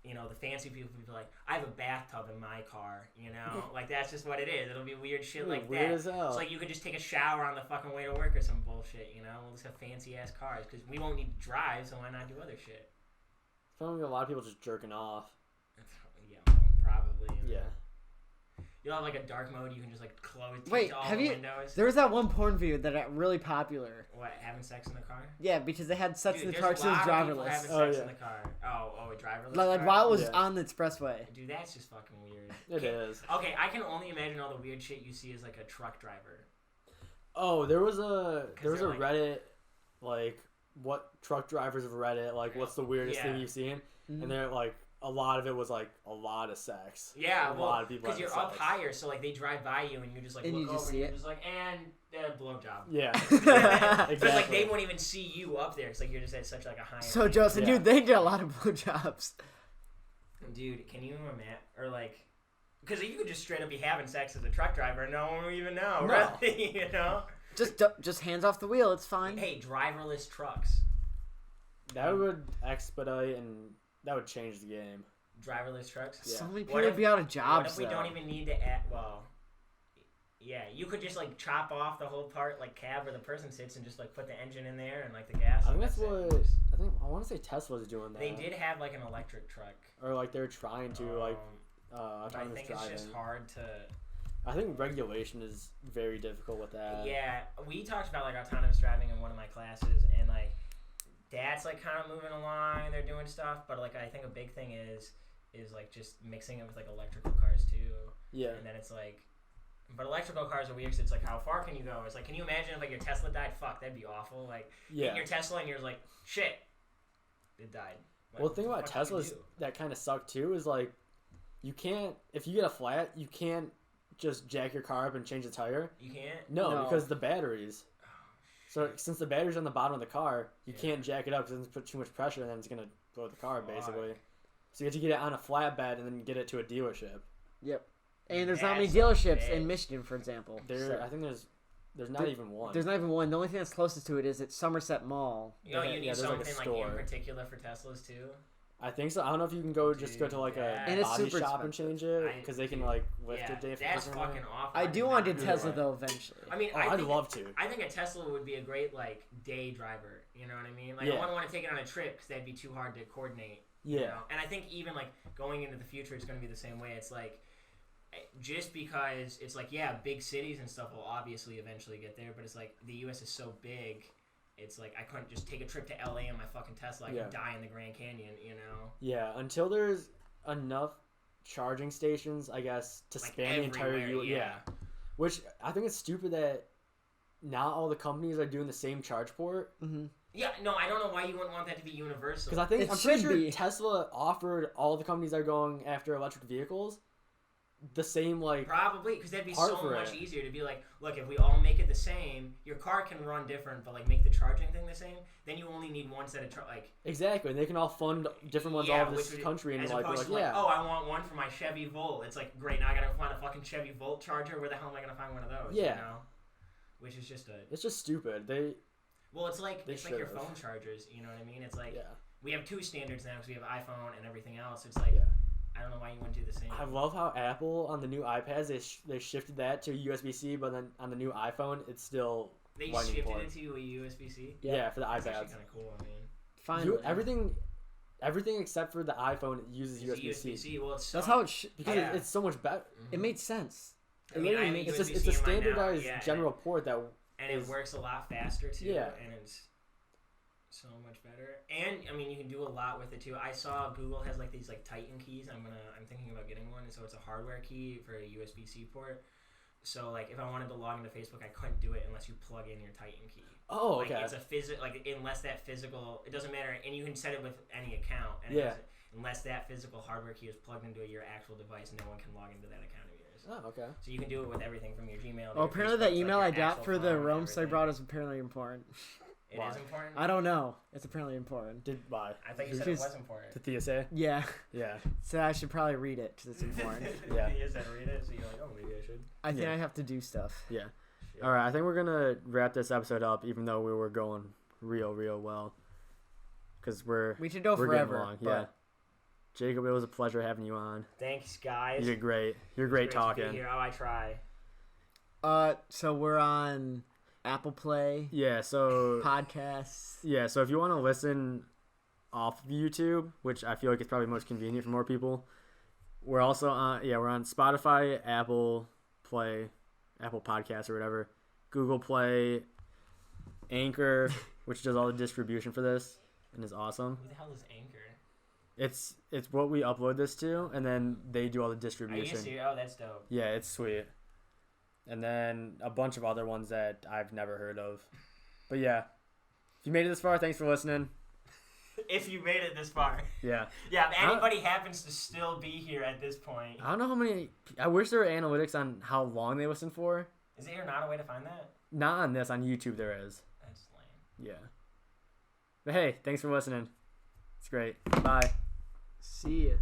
you know, the fancy people will be like, I have a bathtub in my car, you know. Like that's just what it is. It'll be weird shit like weird that. as hell. It's like you could just take a shower on the fucking way to work or some bullshit, you know. We'll just have fancy ass cars because we won't need to drive, so why not do other shit? Probably a lot of people just jerking off. Yeah, probably. You know. Yeah. You'll have like a dark mode. You can just like close Wait, all have the you? windows. There was that one porn video that got really popular. What, having sex in the car? Yeah, because they had sex Dude, in the there's car a because it was lot of people driverless. having Oh, sex yeah. in the car. Oh, a driverless Like car? while it was Yeah. on the expressway. Dude, that's just fucking weird. It is. Okay, I can only imagine all the weird shit you see as like a truck driver. Oh, there was a they're like- Reddit like what truck drivers have Reddit like what's the weirdest Yeah. thing you've seen, Mhm. and they're like a lot of it was like a lot of sex. Yeah, a well, lot of people because you're having up sex. higher, so like they drive by you and you just like And look you just over see and you're it. just like, and blowjob. Yeah. So it's like Exactly. they won't even see you up there. It's like you're just at such like a high. So elevation. Joseph, Yeah. dude, they did a lot of blowjobs. Dude, can you imagine or like? Because you could just straight up be having sex as a truck driver and no one would even know, No. really, you know? Just hands off the wheel. It's fine. Hey, driverless trucks. That would expedite and that would change the game. Driverless trucks. Yeah. So many people What would if- be out of What jobs. if we though. don't even need to add? Well, yeah, you could just like chop off the whole part, like cab where the person sits, and just like put the engine in there and like the gas. I think and that's it. what I want to say Tesla's doing that. They did have like an electric truck. or like they're trying to like but I autonomous think driving. it's just hard to. I think regulation is very difficult with that. Yeah, we talked about like autonomous driving in one of my classes, and like that's like kind of moving along, and they're doing stuff. But like I think a big thing is like just mixing it with like electrical cars too. Yeah. And then it's like, but electrical cars are weird 'cause it's like, how far can you go? It's like, can you imagine if like your Tesla died? Fuck, that'd be awful. Like, Yeah. in your Tesla and you're like, shit, it died. Like, Well, the thing what about fuck do you Teslas do? that kind of suck too is like, you can't if you get a flat, you can't just jack your car up and change the tire. You can't. No, No. because the batteries. So since the battery's on the bottom of the car, you Yeah. can't jack it up because it's put too much pressure, and then it's gonna blow the car Fuck. basically. So you have to get it on a flatbed and then get it to a dealership. Yep. And there's not many That's a dealerships in bitch. Michigan, for example. There, So I think there's not There- even one. there's not even one. The only thing that's closest to it is at Somerset Mall. You know, Yeah, you need yeah, there's, like, a something like, store. in particular for Teslas too. I think so. I don't know if you can go just go Dude, to like that- a And it's body super shop and expensive. change it because they can like lift Yeah, it day that's for fucking awful. I do want to not Tesla do it. though eventually. I mean, Oh, I I'd think love to. I think a Tesla would be a great like day driver. You know what I mean? Like I Yeah. wouldn't want to take it on a trip because that'd be too hard to coordinate. Yeah. You know? And I think even like going into the future, it's going to be the same way. It's like just because it's like yeah, big cities and stuff will obviously eventually get there, but it's like the U.S. is so big. It's like I couldn't just take a trip to L.A. in my fucking Tesla. I Yeah. could die in the Grand Canyon. You know? Yeah, until there's enough charging stations, I guess, to Like span the entire everywhere, U. Yeah. Which I think it's stupid that not all the companies are doing the same charge port. Mm-hmm. Yeah, no, I don't know why you wouldn't want that to be universal. Because I think It I'm pretty should sure be. Tesla offered all the companies that are going after electric vehicles the same like Probably, because that'd be Hard so for much it. easier to be like, look, if we all make it the same, your car can run different, but like make the charging thing the same, then you only need one set of like. exactly, and they can all fund different ones yeah, all over this which would- country and as like we're opposed like to yeah. oh, I want one for my Chevy Volt. It's like great, now I gotta find a fucking Chevy Volt charger. Where the hell am I gonna find one of those? Yeah. You know? Which is just a. It's just stupid. They Well, it's like They it's like your should've. phone chargers. You know what I mean? It's like yeah. we have two standards now because we have iPhone and everything else. It's like Yeah. I don't know why you wouldn't do the same. I love how Apple on the new iPads they shifted that to USB-C, but then on the new iPhone it's still They lightning shifted port. it to a USB-C. yeah, for the That's actually iPads. kind of cool. I mean. Finally. Everything except for the iPhone uses It's USB-C Well, it's That's so- how it should. because Yeah. it's so much better. It made sense. I mean, I have It's USB-C just it's a in mine now, standardized yeah, general port that and it works a lot faster too. Yeah. And it's so much better. And I mean, you can do a lot with it too. I saw Google has like these like Titan keys. I'm thinking about getting one. So it's a hardware key for a USB-C port. So like if I wanted to log into Facebook, I couldn't do it unless you plug in your Titan key. Oh, Like okay. it's a like unless that physical, it doesn't matter, and you can set it with any account. And Yeah. unless that physical hardware key is plugged into your actual device, no one can log into that account of yours. Oh, okay. So you can do it with everything from your Gmail. To Oh, your apparently Facebook, that to, email like, I your got actual for the phone and roam site everything. brought is apparently important. It Why? is important. I don't know. It's apparently important. Did why? I thought you said it Because- was important. Did Thea say? Yeah. Yeah. So I should probably read it because it's important. Yeah. You said read it, so you're like, oh, maybe I should. I think Yeah. I have to do stuff. Yeah. Shit. All right. I think we're gonna wrap this episode up, even though we were going real well, because we're We should go getting forever. long. but Yeah. Jacob, it was a pleasure having you on. Thanks, guys. You did great. You're It's great to be talking. here. Oh, I try. So we're on Apple Play Yeah. So podcasts. yeah. So if you want to listen off of YouTube, which I feel like it's probably most convenient for more people, we're also on. Yeah, we're on Spotify, Apple Play, Apple Podcasts or whatever, Google Play, Anchor, which does all the distribution for this and is awesome. Who the hell is Anchor? It's what we upload this to, and then they do all the Are you distribution. serious? Oh, that's dope. Yeah, it's sweet. And then a bunch of other ones that I've never heard of. But yeah, if you made it this far, thanks for listening. If you made it this far. Yeah. Yeah, if anybody happens to still be here at this point. I don't know how many. I wish there were analytics on how long they listen for. Is there not a way to find that? Not on this. On YouTube, there is. That's lame. Yeah. But hey, thanks for listening. It's great. Bye. See ya.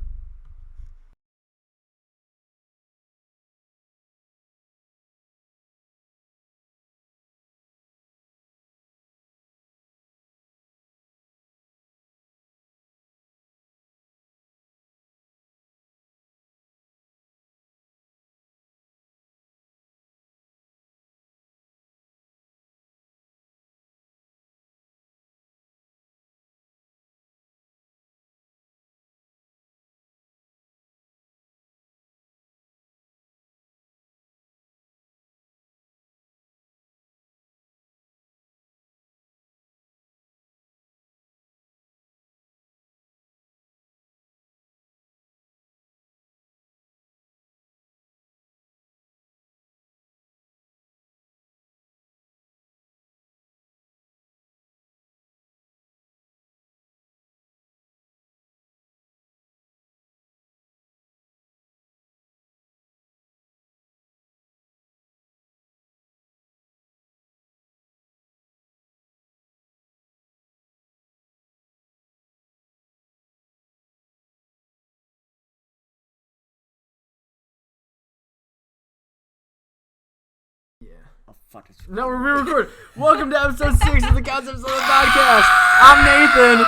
Yeah. Oh fuck! It's No, we're re-recording. Welcome to episode 6 of the Concepts of the Podcast. I'm Nathan.